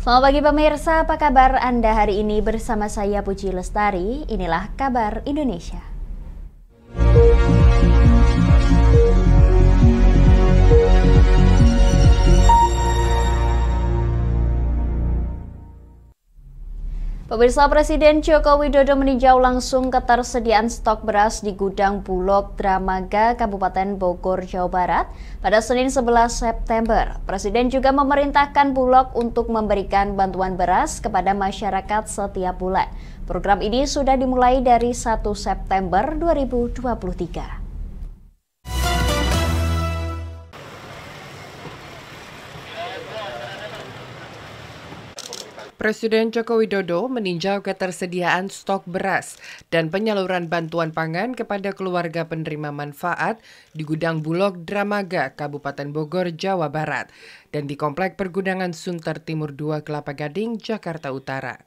Selamat pagi pemirsa, apa kabar Anda hari ini? Bersama saya Puji Lestari, inilah kabar Indonesia. Pemirsa, Presiden Joko Widodo meninjau langsung ketersediaan stok beras di gudang Bulog Dramaga, Kabupaten Bogor, Jawa Barat pada Senin 11 September. Presiden juga memerintahkan Bulog untuk memberikan bantuan beras kepada masyarakat setiap bulan. Program ini sudah dimulai dari 1 September 2023. Presiden Joko Widodo meninjau ketersediaan stok beras dan penyaluran bantuan pangan kepada keluarga penerima manfaat di gudang Bulog Dramaga, Kabupaten Bogor, Jawa Barat, dan di Komplek Pergudangan Sunter Timur 2, Kelapa Gading, Jakarta Utara.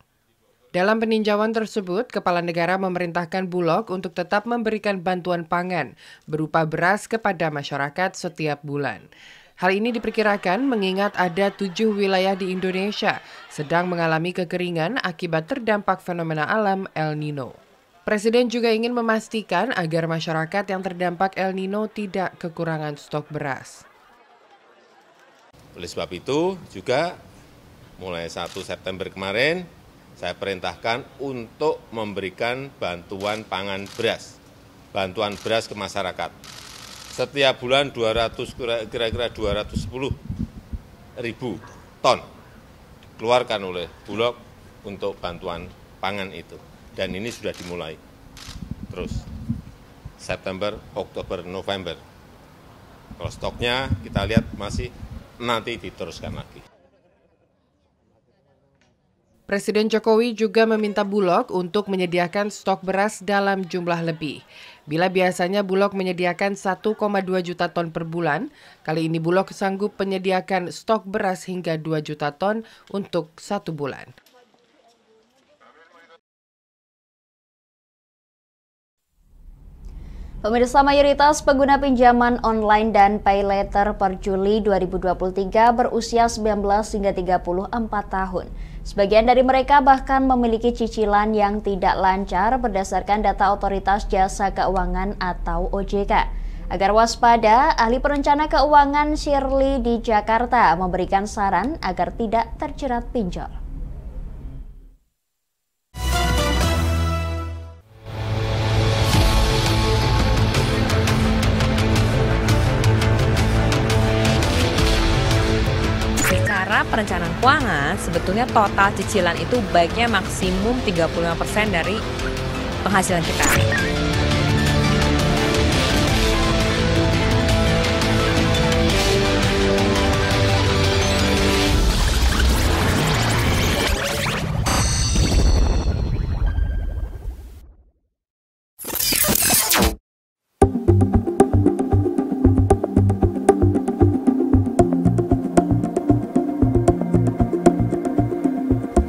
Dalam peninjauan tersebut, Kepala Negara memerintahkan Bulog untuk tetap memberikan bantuan pangan berupa beras kepada masyarakat setiap bulan. Hal ini diperkirakan mengingat ada 7 wilayah di Indonesia sedang mengalami kekeringan akibat terdampak fenomena alam El Nino. Presiden juga ingin memastikan agar masyarakat yang terdampak El Nino tidak kekurangan stok beras. Oleh sebab itu juga mulai 1 September kemarin saya perintahkan untuk memberikan bantuan pangan beras, bantuan beras ke masyarakat. Setiap bulan kira-kira 210 ribu ton dikeluarkan oleh Bulog untuk bantuan pangan itu. Dan ini sudah dimulai terus September, Oktober, November. Kalau stoknya kita lihat masih nanti diteruskan lagi. Presiden Jokowi juga meminta Bulog untuk menyediakan stok beras dalam jumlah lebih. Bila biasanya Bulog menyediakan 1,2 juta ton per bulan, kali ini Bulog sanggup menyediakan stok beras hingga 2 juta ton untuk 1 bulan. Pemirsa, mayoritas pengguna pinjaman online dan pay later per Juli 2023 berusia 19 hingga 34 tahun. Sebagian dari mereka bahkan memiliki cicilan yang tidak lancar berdasarkan data Otoritas Jasa Keuangan atau OJK. Agar waspada, ahli perencana keuangan Shirley di Jakarta memberikan saran agar tidak terjerat pinjol. Perencanaan keuangan, sebetulnya total cicilan itu baiknya maksimum 35% dari penghasilan kita.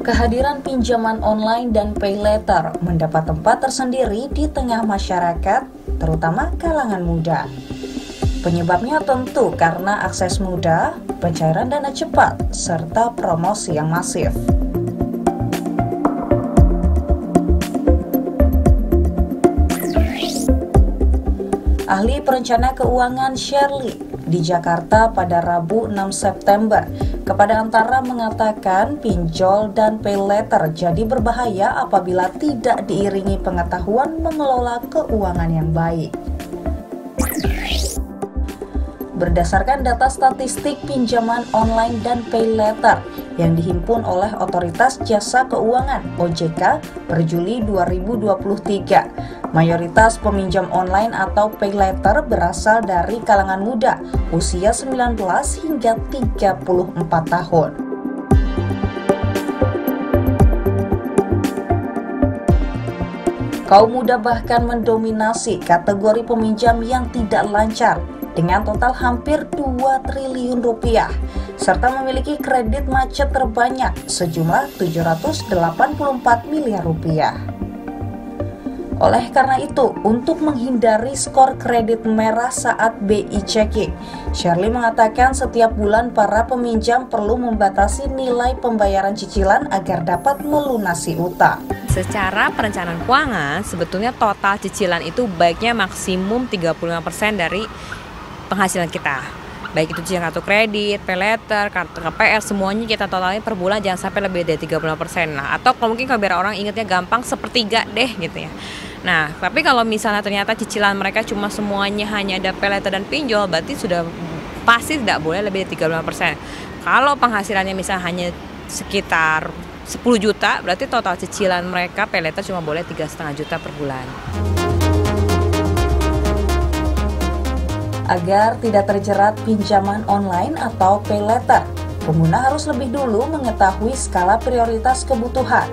Kehadiran pinjaman online dan pay later mendapat tempat tersendiri di tengah masyarakat, terutama kalangan muda. Penyebabnya tentu karena akses mudah, pencairan dana cepat, serta promosi yang masif. Ahli perencana keuangan Shirley di Jakarta pada Rabu 6 September kepada Antara mengatakan pinjol dan pay later jadi berbahaya apabila tidak diiringi pengetahuan mengelola keuangan yang baik. Berdasarkan data statistik pinjaman online dan pay later yang dihimpun oleh Otoritas Jasa Keuangan (OJK) per Juli 2023, mayoritas peminjam online atau pay later berasal dari kalangan muda, usia 19 hingga 34 tahun. Kaum muda bahkan mendominasi kategori peminjam yang tidak lancar dengan total hampir 2 triliun rupiah, serta memiliki kredit macet terbanyak sejumlah 784 miliar rupiah. Oleh karena itu, untuk menghindari skor kredit merah saat BI checking, Shirley mengatakan setiap bulan para peminjam perlu membatasi nilai pembayaran cicilan agar dapat melunasi utang. Secara perencanaan keuangan, sebetulnya total cicilan itu baiknya maksimum 35% dari penghasilan kita. Baik itu cicilan kartu kredit, paylater, kartu KPR, semuanya kita totalnya per bulan jangan sampai lebih dari 30%. Nah, atau kalau mungkin kalau biar orang ingatnya gampang, sepertiga deh gitu ya. Nah, tapi kalau misalnya ternyata cicilan mereka cuma semuanya hanya ada paylater dan pinjol, berarti sudah pasti tidak boleh lebih dari 35%. Kalau penghasilannya misalnya hanya sekitar 10 juta, berarti total cicilan mereka paylater cuma boleh 3,5 juta per bulan. Agar tidak terjerat pinjaman online atau paylater, pengguna harus lebih dulu mengetahui skala prioritas kebutuhan,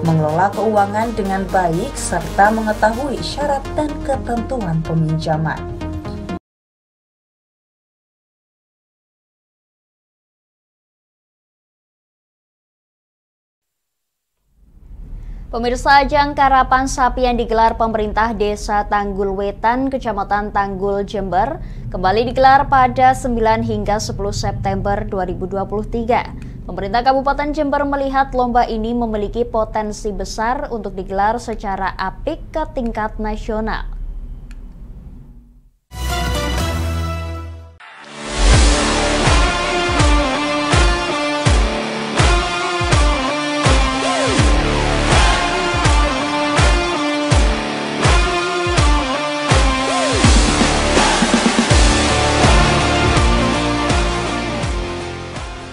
mengelola keuangan dengan baik, serta mengetahui syarat dan ketentuan peminjaman. Pemirsa, ajang karapan sapi yang digelar pemerintah Desa Tanggul Wetan, Kecamatan Tanggul, Jember, kembali digelar pada 9 hingga 10 September 2023. Pemerintah Kabupaten Jember melihat lomba ini memiliki potensi besar untuk digelar secara apik ke tingkat nasional.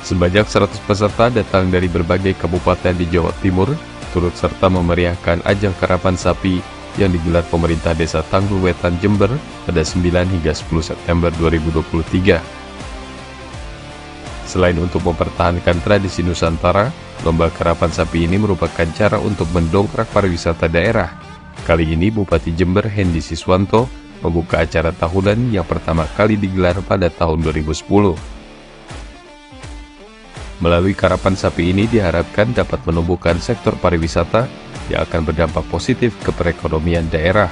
Sebanyak 100 peserta datang dari berbagai kabupaten di Jawa Timur, turut serta memeriahkan ajang karapan sapi yang digelar pemerintah Desa Tanggul Wetan, Jember pada 9 hingga 10 September 2023. Selain untuk mempertahankan tradisi Nusantara, lomba karapan sapi ini merupakan cara untuk mendongkrak pariwisata daerah. Kali ini Bupati Jember Hendy Siswanto membuka acara tahunan yang pertama kali digelar pada tahun 2010. Melalui karapan sapi ini diharapkan dapat menumbuhkan sektor pariwisata yang akan berdampak positif ke perekonomian daerah.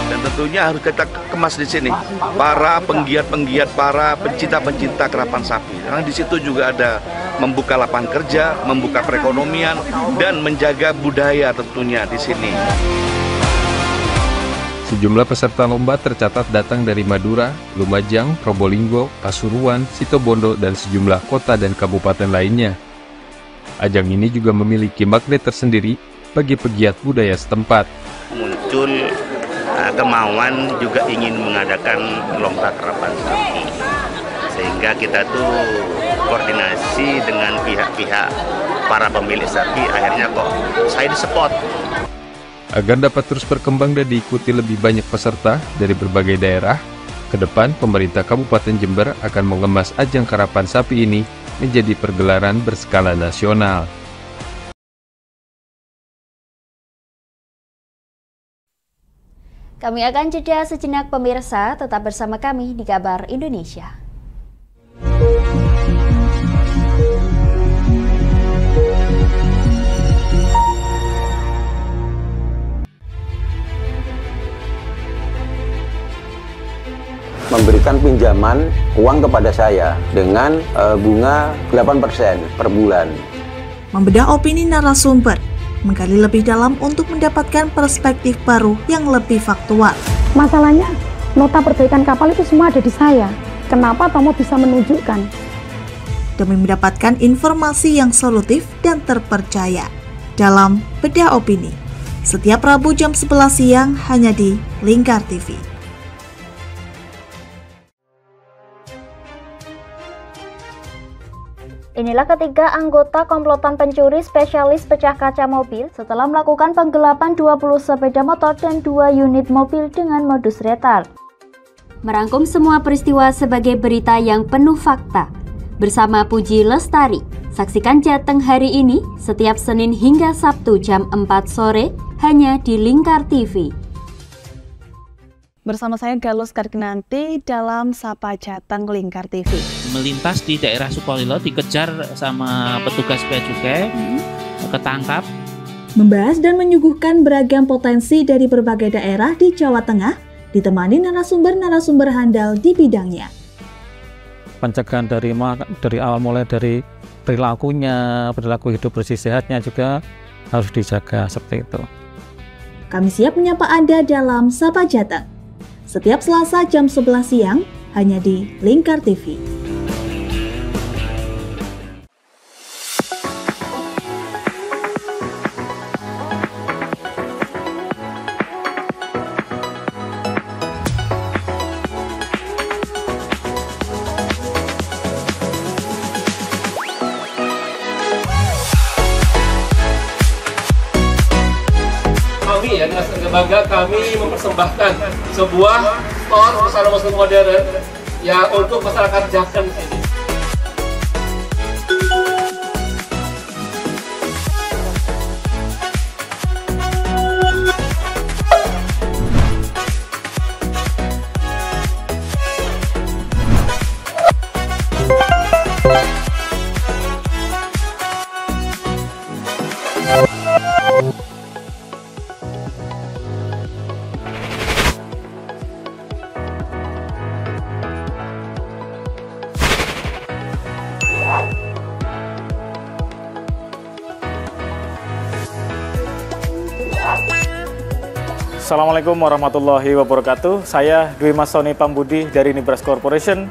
Dan tentunya harus kita kemas di sini para penggiat-penggiat, para pencinta-pencinta karapan sapi. Karena di situ juga ada membuka lapangan kerja, membuka perekonomian, dan menjaga budaya tentunya di sini. Sejumlah peserta lomba tercatat datang dari Madura, Lumajang, Probolinggo, Pasuruan, Situbondo, dan sejumlah kota dan kabupaten lainnya. Ajang ini juga memiliki magnet tersendiri bagi pegiat budaya setempat. Muncul kemauan juga ingin mengadakan lomba karapan sapi. Sehingga kita tuh koordinasi dengan pihak-pihak para pemilik sapi, akhirnya kok saya di-spot. Agar dapat terus berkembang dan diikuti lebih banyak peserta dari berbagai daerah, ke depan pemerintah Kabupaten Jember akan mengemas ajang karapan sapi ini menjadi pergelaran berskala nasional. Kami akan jeda sejenak pemirsa, tetap bersama kami di Kabar Indonesia. Memberikan pinjaman uang kepada saya dengan bunga 8% per bulan. Membedah opini narasumber, menggali lebih dalam untuk mendapatkan perspektif baru yang lebih faktual. Masalahnya, nota perbaikan kapal itu semua ada di saya. Kenapa Tomo bisa menunjukkan? Demi mendapatkan informasi yang solutif dan terpercaya. Dalam Bedah Opini, setiap Rabu jam 11 siang hanya di Lingkar TV. Inilah ketiga anggota komplotan pencuri spesialis pecah kaca mobil setelah melakukan penggelapan 20 sepeda motor dan 2 unit mobil dengan modus retard. Merangkum semua peristiwa sebagai berita yang penuh fakta. Bersama Puji Lestari, saksikan Jateng hari ini setiap Senin hingga Sabtu jam 4 sore hanya di Lingkar TV. Bersama saya Galus Karginanti dalam Sapa Jateng Lingkar TV. Melintas di daerah Sukolilo dikejar sama petugas bea cukai, ketangkap. Membahas dan menyuguhkan beragam potensi dari berbagai daerah di Jawa Tengah, ditemani narasumber-narasumber handal di bidangnya. Pencegahan dari awal mulai dari perilakunya, perilaku hidup bersih sehatnya juga harus dijaga seperti itu. Kami siap menyapa Anda dalam Sapa Jateng. Setiap Selasa jam 11 siang, hanya di Lingkar TV. Kami ya, dengan bangga kami mempersembahkan sebuah store busana muslim modern ya untuk masyarakat Jateng sini. Assalamualaikum warahmatullahi wabarakatuh. Saya Dwi Mas Sony Pambudi dari Nibras Corporation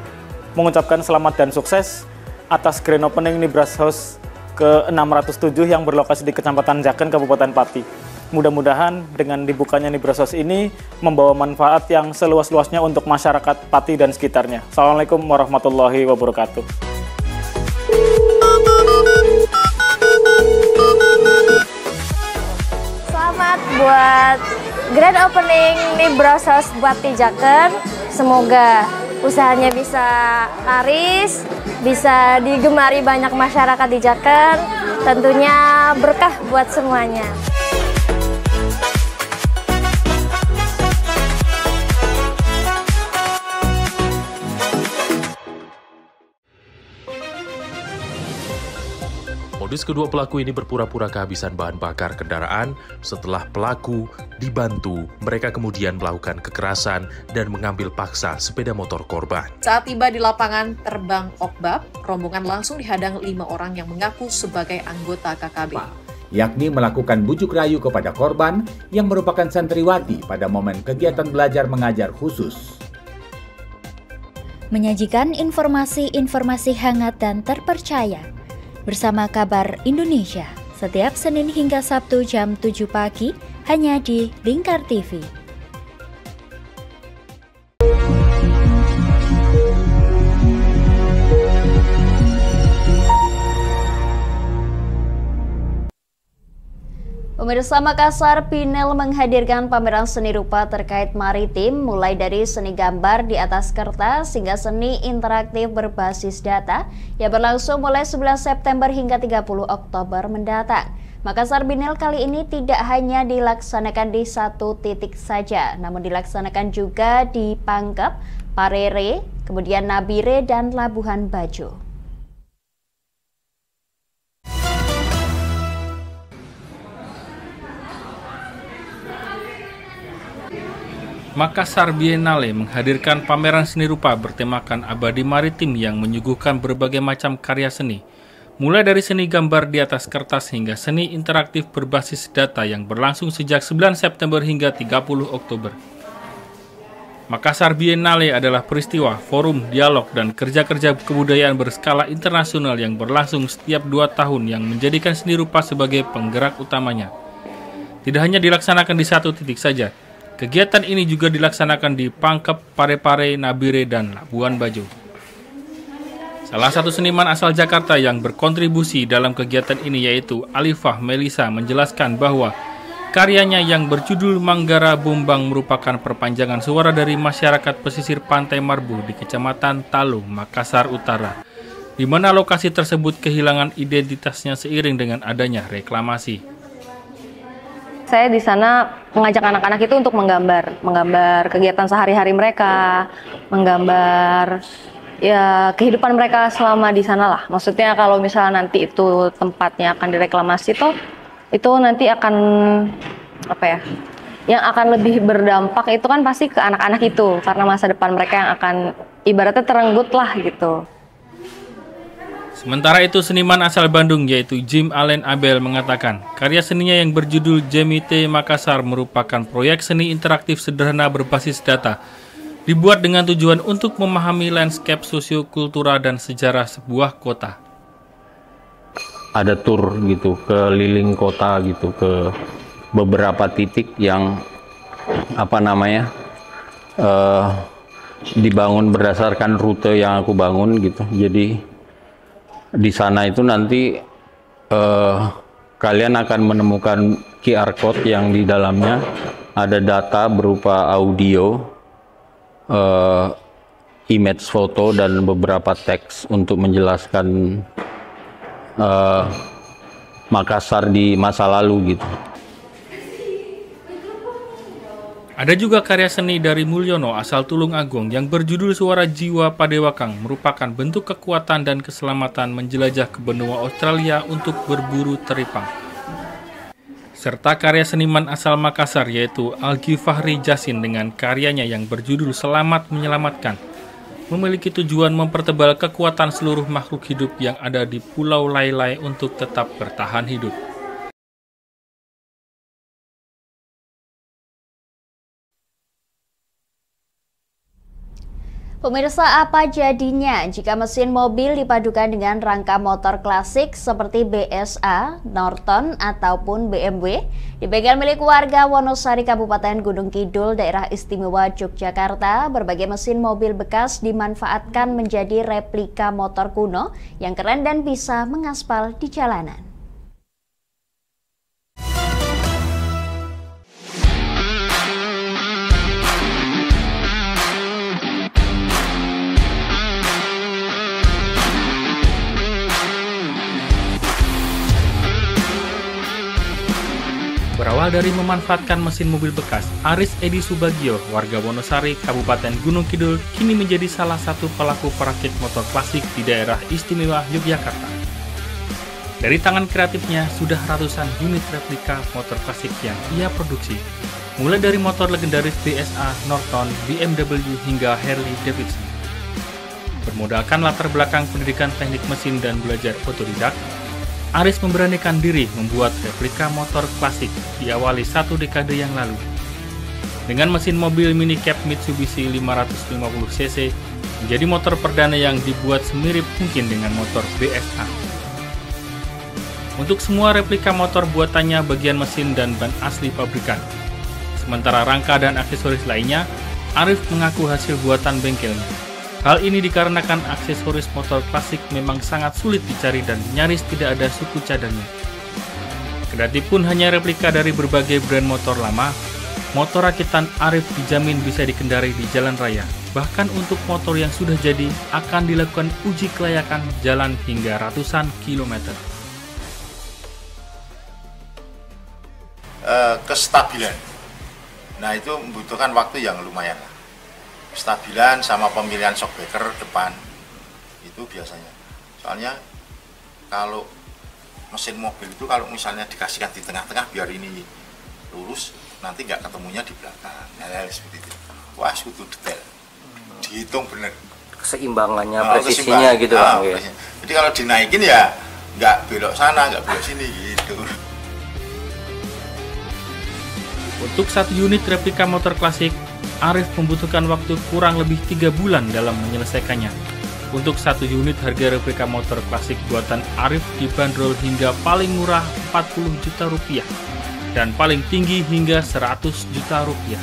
mengucapkan selamat dan sukses atas grand opening Nibras House ke-607 yang berlokasi di Kecamatan Jaken, Kabupaten Pati. Mudah-mudahan dengan dibukanya Nibras House ini membawa manfaat yang seluas-luasnya untuk masyarakat Pati dan sekitarnya. Assalamualaikum warahmatullahi wabarakatuh. Selamat buat grand opening Nibras House Pati Jaken. Semoga usahanya bisa laris, bisa digemari banyak masyarakat di Jaken. Tentunya berkah buat semuanya. Modus kedua pelaku ini berpura-pura kehabisan bahan bakar kendaraan. Setelah pelaku dibantu, mereka kemudian melakukan kekerasan dan mengambil paksa sepeda motor korban. Saat tiba di lapangan terbang Okbab, rombongan langsung dihadang 5 orang yang mengaku sebagai anggota KKB. Yakni melakukan bujuk rayu kepada korban yang merupakan santriwati pada momen kegiatan belajar mengajar khusus. Menyajikan informasi-informasi hangat dan terpercaya bersama Kabar Indonesia, setiap Senin hingga Sabtu jam 7 pagi, hanya di Lingkar TV. Pemirsa, Makassar Pinel menghadirkan pameran seni rupa terkait maritim, mulai dari seni gambar di atas kertas hingga seni interaktif berbasis data yang berlangsung mulai 11 September hingga 30 Oktober mendatang. Makassar Pinel kali ini tidak hanya dilaksanakan di satu titik saja, namun dilaksanakan juga di Pangkep, Parere, kemudian Nabire, dan Labuhan Bajo. Makassar Biennale menghadirkan pameran seni rupa bertemakan abadi maritim yang menyuguhkan berbagai macam karya seni, mulai dari seni gambar di atas kertas hingga seni interaktif berbasis data yang berlangsung sejak 9 September hingga 30 Oktober. Makassar Biennale adalah peristiwa, forum, dialog, dan kerja-kerja kebudayaan berskala internasional yang berlangsung setiap 2 tahun yang menjadikan seni rupa sebagai penggerak utamanya. Tidak hanya dilaksanakan di satu titik saja, kegiatan ini juga dilaksanakan di Pangkep, Parepare, Nabire, dan Labuhan Bajo. Salah satu seniman asal Jakarta yang berkontribusi dalam kegiatan ini yaitu Alifah Melisa menjelaskan bahwa karyanya yang berjudul Manggara Bombang merupakan perpanjangan suara dari masyarakat pesisir Pantai Marbu di Kecamatan Talo, Makassar Utara, di mana lokasi tersebut kehilangan identitasnya seiring dengan adanya reklamasi. saya di sana mengajak anak-anak itu untuk menggambar kegiatan sehari-hari mereka, menggambar ya kehidupan mereka selama di sana lah. Maksudnya kalau misalnya nanti itu tempatnya akan direklamasi itu nanti akan apa ya? Yang akan lebih berdampak itu kan pasti ke anak-anak itu, karena masa depan mereka yang akan ibaratnya terenggut lah gitu. Sementara itu, seniman asal Bandung yaitu Jim Allen Abel mengatakan, karya seninya yang berjudul Jemite Makassar merupakan proyek seni interaktif sederhana berbasis data, dibuat dengan tujuan untuk memahami landscape sosiokultural dan sejarah sebuah kota. Ada tur gitu, keliling kota gitu, ke beberapa titik yang dibangun berdasarkan rute yang aku bangun gitu. Jadi di sana itu nanti kalian akan menemukan QR code yang di dalamnya ada data berupa audio, image foto, dan beberapa teks untuk menjelaskan Makassar di masa lalu gitu. Ada juga karya seni dari Mulyono asal Tulung Agung yang berjudul Suara Jiwa Padewakang, merupakan bentuk kekuatan dan keselamatan menjelajah ke benua Australia untuk berburu teripang. Serta karya seniman asal Makassar yaitu Algi Fahri Jasin dengan karyanya yang berjudul Selamat Menyelamatkan, memiliki tujuan mempertebal kekuatan seluruh makhluk hidup yang ada di Pulau Lailai untuk tetap bertahan hidup. Pemirsa, apa jadinya jika mesin mobil dipadukan dengan rangka motor klasik seperti BSA, Norton, ataupun BMW? Di bengkel milik warga Wonosari, Kabupaten Gunung Kidul, Daerah Istimewa Yogyakarta, berbagai mesin mobil bekas dimanfaatkan menjadi replika motor kuno yang keren dan bisa mengaspal di jalanan. Berawal dari memanfaatkan mesin mobil bekas, Aris Edi Subagio, warga Wonosari, Kabupaten Gunung Kidul, kini menjadi salah satu pelaku perakit motor klasik di daerah istimewa Yogyakarta. Dari tangan kreatifnya, sudah ratusan unit replika motor klasik yang ia produksi, mulai dari motor legendaris BSA, Norton, BMW, hingga Harley Davidson. Bermodalkan latar belakang pendidikan teknik mesin dan belajar otodidak, Aris memberanikan diri membuat replika motor klasik diawali 1 dekade yang lalu. Dengan mesin mobil mini cab Mitsubishi 550cc, menjadi motor perdana yang dibuat semirip mungkin dengan motor BSA. Untuk semua replika motor buatannya bagian mesin dan ban asli pabrikan. Sementara rangka dan aksesoris lainnya, Arif mengaku hasil buatan bengkelnya. Hal ini dikarenakan aksesoris motor klasik memang sangat sulit dicari dan nyaris tidak ada suku cadangnya. Kendati pun hanya replika dari berbagai brand motor lama, motor rakitan Arif dijamin bisa dikendarai di jalan raya. Bahkan untuk motor yang sudah jadi akan dilakukan uji kelayakan jalan hingga ratusan kilometer. Kestabilan. Nah, itu membutuhkan waktu yang lumayan. Kestabilan sama pemilihan shockbreaker depan itu biasanya. Soalnya kalau mesin mobil itu kalau misalnya dikasihkan di tengah-tengah biar ini lurus, nanti nggak ketemunya di belakang. Ya, seperti itu. Wah, itu detail. Dihitung benar. Keseimbangannya, presisinya gitu Bang. Jadi kalau dinaikin ya nggak belok sana, nggak belok sini gitu. Untuk 1 unit replika motor klasik, Arif membutuhkan waktu kurang lebih 3 bulan dalam menyelesaikannya. Untuk 1 unit harga replika motor klasik buatan Arif dibanderol hingga paling murah 40 juta rupiah dan paling tinggi hingga 100 juta rupiah.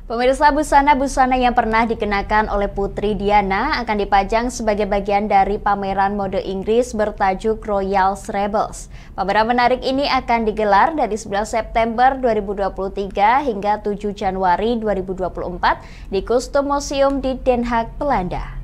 Pemirsa, busana-busana yang pernah dikenakan oleh Putri Diana akan dipajang sebagai bagian dari pameran mode Inggris bertajuk Royal Rebels. Pameran menarik ini akan digelar dari 11 September 2023 hingga 7 Januari 2024 di Custom Museum di Den Haag, Belanda.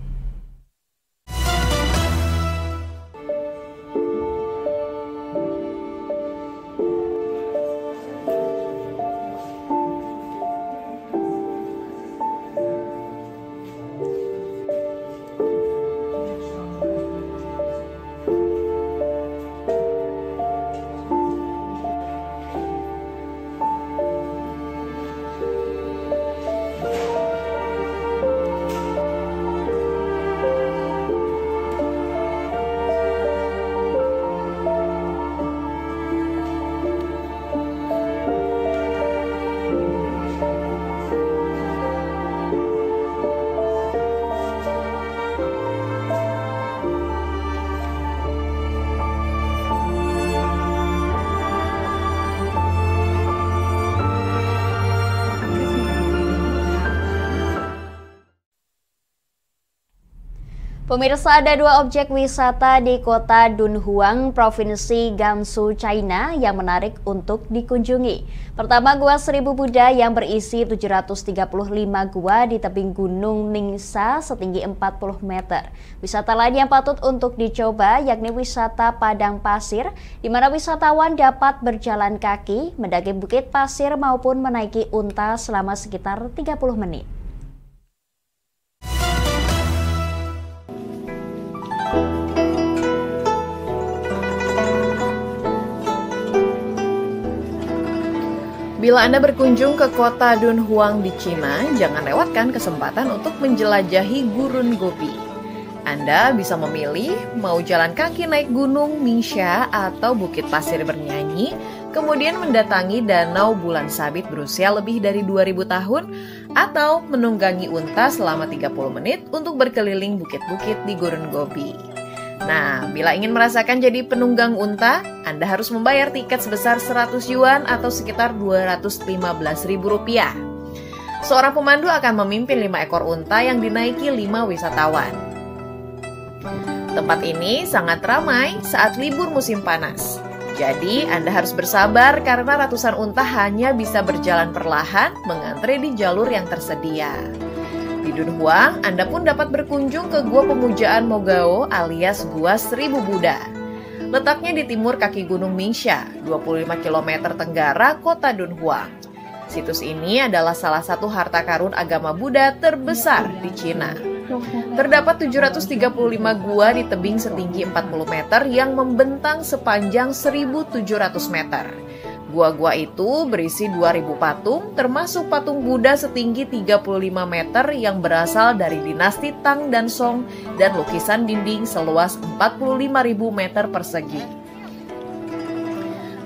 Pemirsa, ada dua objek wisata di kota Dunhuang, Provinsi Gansu, China yang menarik untuk dikunjungi. Pertama, Gua Seribu Buddha yang berisi 735 gua di tebing Gunung Ningxia setinggi 40 meter. Wisata lain yang patut untuk dicoba yakni wisata Padang Pasir, di mana wisatawan dapat berjalan kaki, mendaki bukit pasir maupun menaiki unta selama sekitar 30 menit. Bila Anda berkunjung ke kota Dunhuang di Cina, jangan lewatkan kesempatan untuk menjelajahi Gurun Gobi. Anda bisa memilih mau jalan kaki naik gunung Ningxia atau bukit pasir bernyanyi, kemudian mendatangi danau bulan sabit berusia lebih dari 2000 tahun, atau menunggangi unta selama 30 menit untuk berkeliling bukit-bukit di Gurun Gobi. Nah, bila ingin merasakan jadi penunggang unta, Anda harus membayar tiket sebesar 100 yuan atau sekitar Rp215.000. Seorang pemandu akan memimpin 5 ekor unta yang dinaiki 5 wisatawan. Tempat ini sangat ramai saat libur musim panas. Jadi, Anda harus bersabar karena ratusan unta hanya bisa berjalan perlahan mengantre di jalur yang tersedia. Di Dunhuang, Anda pun dapat berkunjung ke Gua Pemujaan Mogao alias Gua Seribu Buddha. Letaknya di timur kaki Gunung Ningxia, 25 km tenggara kota Dunhuang. Situs ini adalah salah satu harta karun agama Buddha terbesar di Cina. Terdapat 735 gua di tebing setinggi 40 meter yang membentang sepanjang 1.700 meter. Gua-gua itu berisi 2.000 patung, termasuk patung Buddha setinggi 35 meter yang berasal dari dinasti Tang dan Song, dan lukisan dinding seluas 45.000 meter persegi.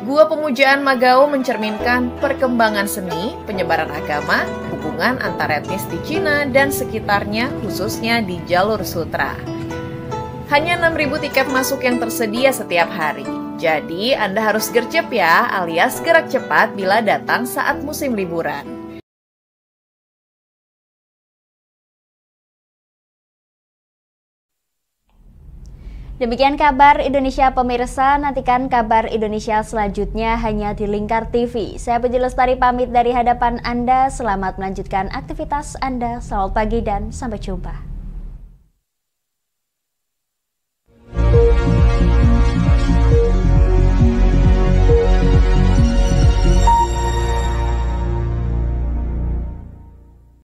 Gua Pemujaan Mogao mencerminkan perkembangan seni, penyebaran agama, hubungan antar etnis di Cina dan sekitarnya, khususnya di jalur sutra. Hanya 6.000 tiket masuk yang tersedia setiap hari. Jadi, Anda harus gercep ya, alias gerak cepat bila datang saat musim liburan. Demikian kabar Indonesia pemirsa, nantikan kabar Indonesia selanjutnya hanya di Lingkar TV. Saya Puji Lestari pamit dari hadapan Anda, selamat melanjutkan aktivitas Anda, selamat pagi dan sampai jumpa.